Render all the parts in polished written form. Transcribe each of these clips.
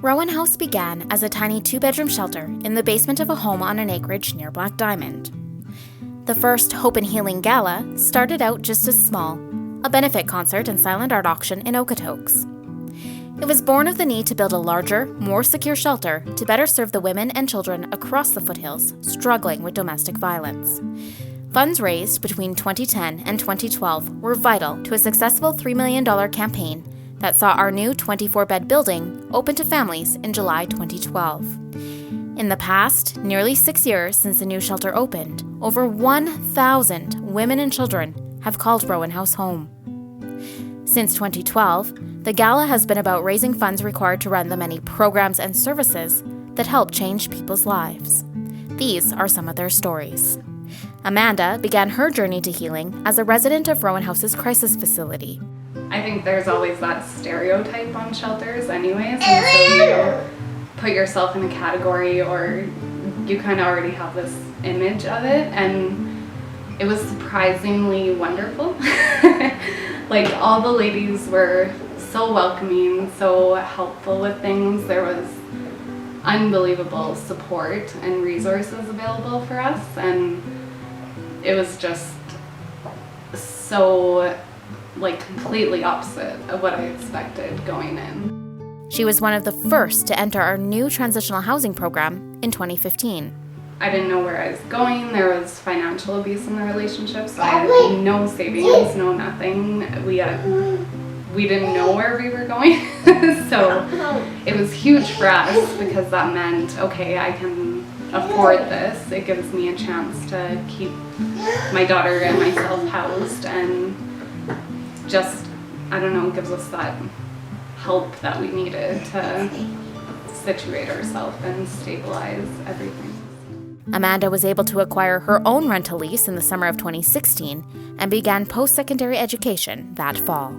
Rowan House began as a tiny 2-bedroom shelter in the basement of a home on an acreage near Black Diamond. The first Hope Healing Gala started out just as small, a benefit concert and silent art auction in Okotoks. It was born of the need to build a larger, more secure shelter to better serve the women and children across the foothills struggling with domestic violence. Funds raised between 2010 and 2012 were vital to a successful $3 million campaign that saw our new 24-bed building open to families in July 2012. In the past, nearly 6 years since the new shelter opened, over 1,000 women and children have called Rowan House home. Since 2012, the gala has been about raising funds required to run the many programs and services that help change people's lives. These are some of their stories. Amanda began her journey to healing as a resident of Rowan House's crisis facility. I think there's always that stereotype on shelters anyways, and so you put yourself in a category or you kind of already have this image of it, and it was surprisingly wonderful. Like, all the ladies were so welcoming, so helpful with things. There was unbelievable support and resources available for us, and it was just so completely opposite of what I expected going in. She was one of the first to enter our new transitional housing program in 2015. I didn't know where I was going. There was financial abuse in the relationship, so I had no savings, no nothing. We didn't know where we were going. So it was huge for us because that meant, okay, I can afford this. It gives me a chance to keep my daughter and myself housed, and just, I don't know, gives us that help that we needed to situate ourselves and stabilize everything. Amanda was able to acquire her own rental lease in the summer of 2016 and began post-secondary education that fall.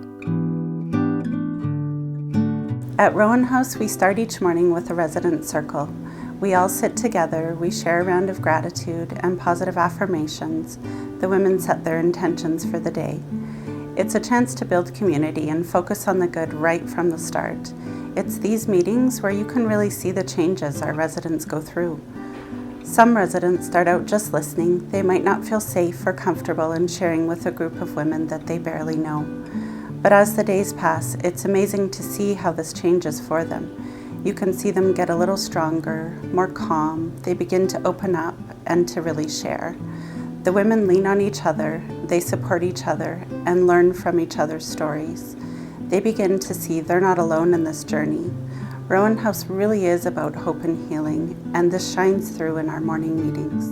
At Rowan House, we start each morning with a resident circle. We all sit together, we share a round of gratitude and positive affirmations. The women set their intentions for the day. It's a chance to build community and focus on the good right from the start. It's these meetings where you can really see the changes our residents go through. Some residents start out just listening. They might not feel safe or comfortable in sharing with a group of women that they barely know. But as the days pass, it's amazing to see how this changes for them. You can see them get a little stronger, more calm. They begin to open up and to really share. The women lean on each other, they support each other, and learn from each other's stories. They begin to see they're not alone in this journey. Rowan House really is about hope and healing, and this shines through in our morning meetings.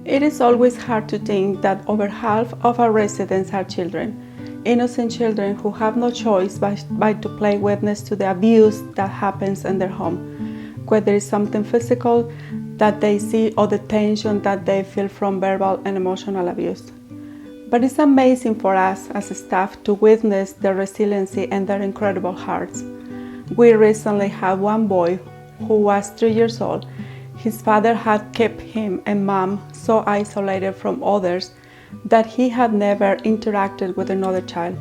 It is always hard to think that over half of our residents are children, innocent children who have no choice but to play witness to the abuse that happens in their home, whether it's something physical that they see or the tension that they feel from verbal and emotional abuse. But it's amazing for us as a staff to witness their resiliency and their incredible hearts. We recently had one boy who was 3 years old. His father had kept him and mom so isolated from others that he had never interacted with another child.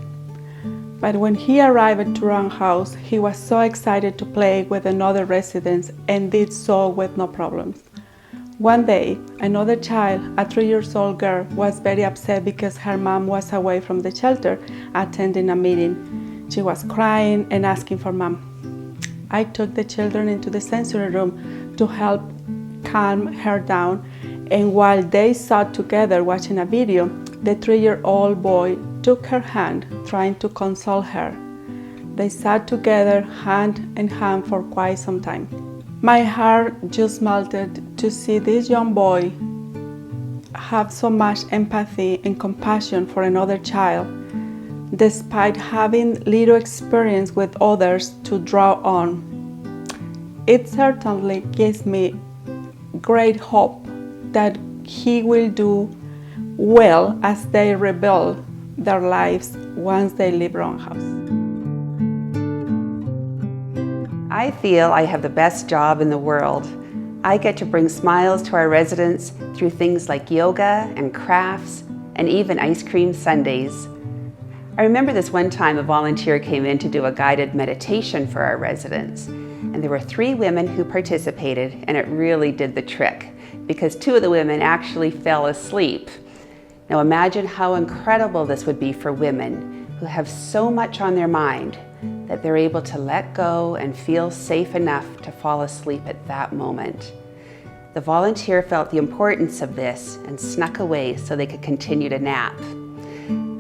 But when he arrived at Rowan House, he was so excited to play with another residents and did so with no problems. One day, another child, a 3-year-old girl, was very upset because her mom was away from the shelter attending a meeting. She was crying and asking for mom. I took the children into the sensory room to help calm her down, and while they sat together watching a video, the 3-year-old boy took her hand, trying to console her. They sat together hand in hand for quite some time. My heart just melted to see this young boy have so much empathy and compassion for another child, despite having little experience with others to draw on. It certainly gives me great hope that he will do well as they rebuild their lives once they leave Rowan House. I feel I have the best job in the world. I get to bring smiles to our residents through things like yoga and crafts and even ice cream sundaes. I remember this one time a volunteer came in to do a guided meditation for our residents. And there were 3 women who participated, and it really did the trick because 2 of the women actually fell asleep. Now imagine how incredible this would be for women who have so much on their mind that they're able to let go and feel safe enough to fall asleep at that moment. The volunteer felt the importance of this and snuck away so they could continue to nap.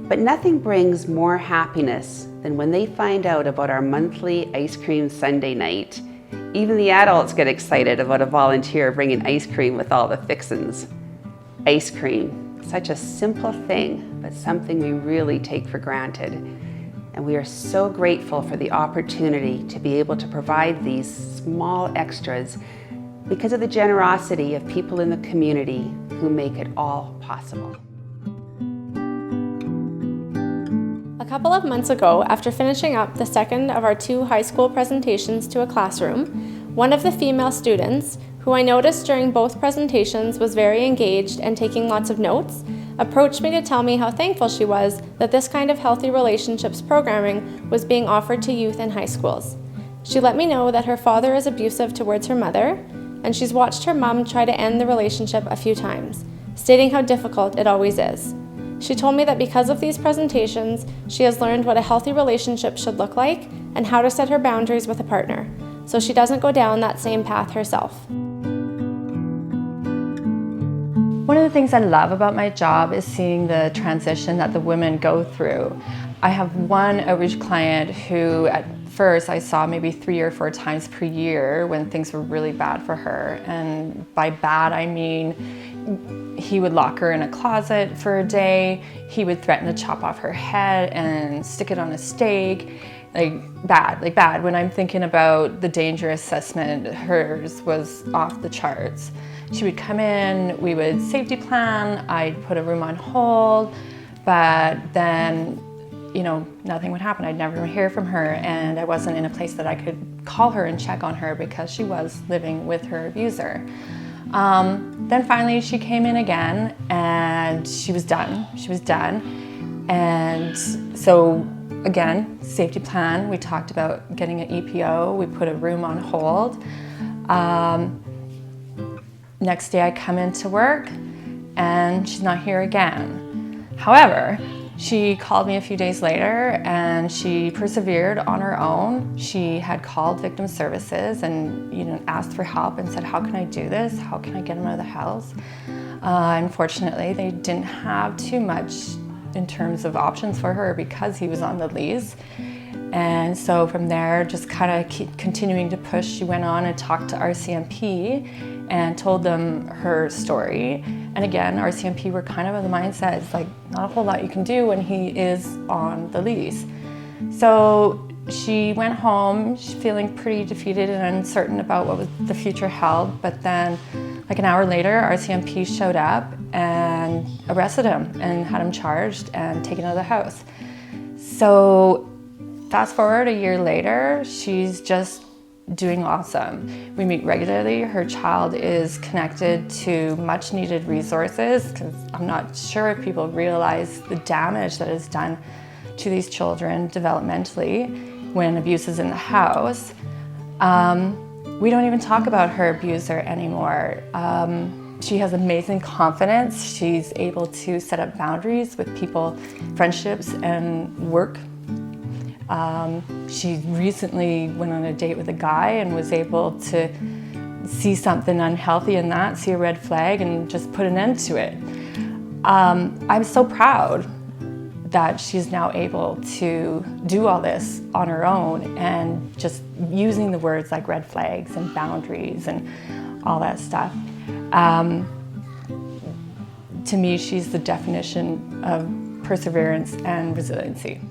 But nothing brings more happiness than when they find out about our monthly ice cream Sunday night. Even the adults get excited about a volunteer bringing ice cream with all the fixins. Ice cream, such a simple thing, but something we really take for granted. And we are so grateful for the opportunity to be able to provide these small extras because of the generosity of people in the community who make it all possible. A couple of months ago, after finishing up the second of our 2 high school presentations to a classroom, one of the female students, who I noticed during both presentations was very engaged and taking lots of notes, approached me to tell me how thankful she was that this kind of healthy relationships programming was being offered to youth in high schools. She let me know that her father is abusive towards her mother, and she's watched her mom try to end the relationship a few times, stating how difficult it always is. She told me that because of these presentations, she has learned what a healthy relationship should look like and how to set her boundaries with a partner, so she doesn't go down that same path herself. One of the things I love about my job is seeing the transition that the women go through. I have one outreach client who at first I saw maybe 3 or 4 times per year when things were really bad for her. And by bad, I mean he would lock her in a closet for a day. He would threaten to chop off her head and stick it on a stake. Like bad. When I'm thinking about the danger assessment, hers was off the charts. She would come in, we would safety plan, I'd put a room on hold, but then, nothing would happen. I'd never hear from her, and I wasn't in a place that I could call her and check on her because she was living with her abuser. Then finally she came in again and she was done. And so again, safety plan, we talked about getting an EPO, we put a room on hold. Next day I come into work and she's not here again. However, she called me a few days later and she persevered on her own. She had called victim services and asked for help and said, how can I do this? How can I get him out of the house? Unfortunately, they didn't have too much in terms of options for her because he was on the lease. And so from there, just kind of keep continuing to push, she went on and talked to RCMP and told them her story. And again, RCMP were kind of of the mindset, it's like not a whole lot you can do when he is on the lease. So she went home feeling pretty defeated and uncertain about what the future held. But then like an hour later, RCMP showed up and arrested him and had him charged and taken out of the house. So fast forward a year later, she's just doing awesome. We meet regularly. Her child is connected to much needed resources because I'm not sure if people realize the damage that is done to these children developmentally when abuse is in the house. We don't even talk about her abuser anymore. She has amazing confidence. She's able to set up boundaries with people, friendships, and work. She recently went on a date with a guy and was able to see something unhealthy in that, see a red flag, and just put an end to it. I'm so proud that she's now able to do all this on her own and just using the words like red flags and boundaries and all that stuff. To me, she's the definition of perseverance and resiliency.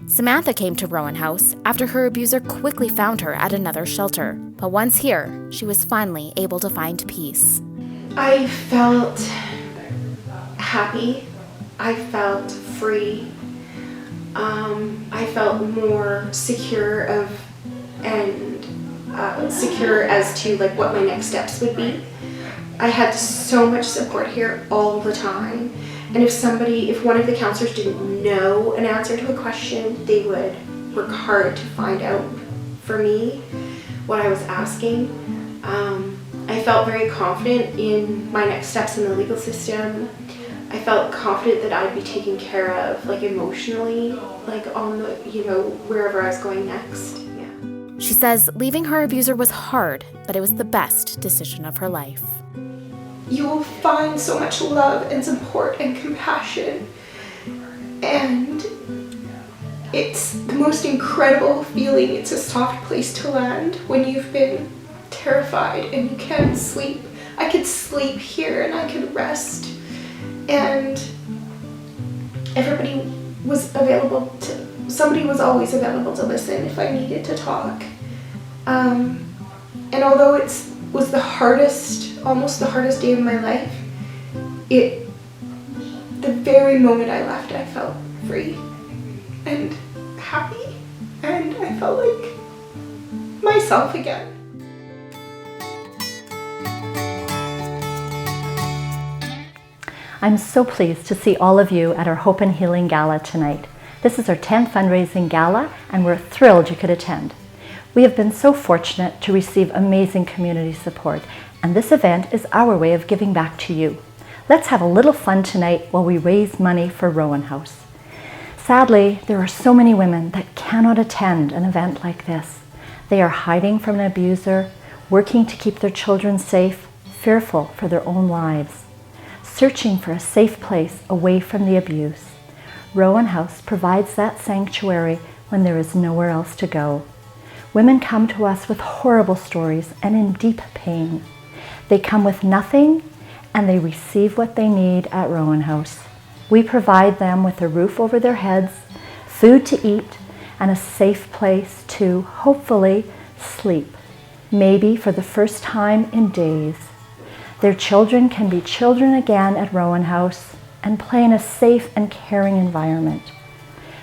Samantha came to Rowan House after her abuser quickly found her at another shelter. But once here, she was finally able to find peace. I felt happy. I felt free. I felt more secure secure as to like what my next steps would be. I had so much support here all the time. And if one of the counselors didn't know an answer to a question, they would work hard to find out for me what I was asking. I felt very confident in my next steps in the legal system. I felt confident that I'd be taken care of, like emotionally, like on the, wherever I was going next. Yeah. She says leaving her abuser was hard, but it was the best decision of her life. You will find so much love and support and compassion, and it's the most incredible feeling. It's a soft place to land when you've been terrified and you can't sleep. I could sleep here and I could rest, and somebody was always available to listen if I needed to talk. And although it was almost the hardest day of my life, the very moment I left, I felt free and happy, and I felt like myself again. I'm so pleased to see all of you at our Hope Healing Gala tonight. This is our 10th fundraising gala, and we're thrilled you could attend. We have been so fortunate to receive amazing community support, and this event is our way of giving back to you. Let's have a little fun tonight while we raise money for Rowan House. Sadly, there are so many women that cannot attend an event like this. They are hiding from an abuser, working to keep their children safe, fearful for their own lives, searching for a safe place away from the abuse. Rowan House provides that sanctuary when there is nowhere else to go. Women come to us with horrible stories and in deep pain. They come with nothing and they receive what they need at Rowan House. We provide them with a roof over their heads, food to eat, and a safe place to, hopefully, sleep, maybe for the first time in days. Their children can be children again at Rowan House and play in a safe and caring environment.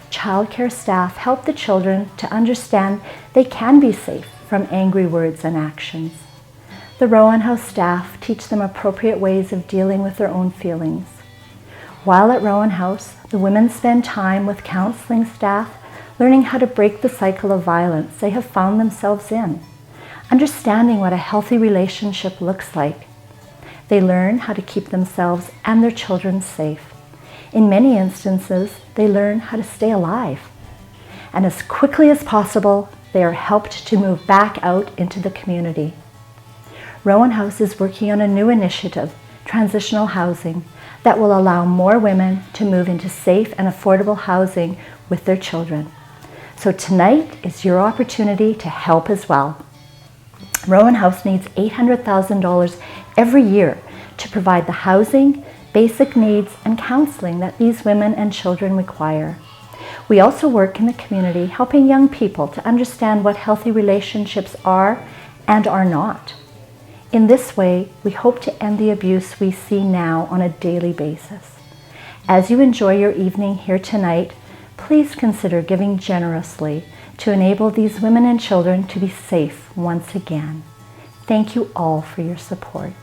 Childcare staff help the children to understand they can be safe from angry words and actions. The Rowan House staff teach them appropriate ways of dealing with their own feelings. While at Rowan House, the women spend time with counseling staff learning how to break the cycle of violence they have found themselves in, understanding what a healthy relationship looks like. They learn how to keep themselves and their children safe. In many instances, they learn how to stay alive. And as quickly as possible, they are helped to move back out into the community. Rowan House is working on a new initiative, transitional housing, that will allow more women to move into safe and affordable housing with their children. So tonight is your opportunity to help as well. Rowan House needs $800,000 every year to provide the housing, basic needs, and counseling that these women and children require. We also work in the community helping young people to understand what healthy relationships are and are not. In this way, we hope to end the abuse we see now on a daily basis. As you enjoy your evening here tonight, please consider giving generously to enable these women and children to be safe once again. Thank you all for your support.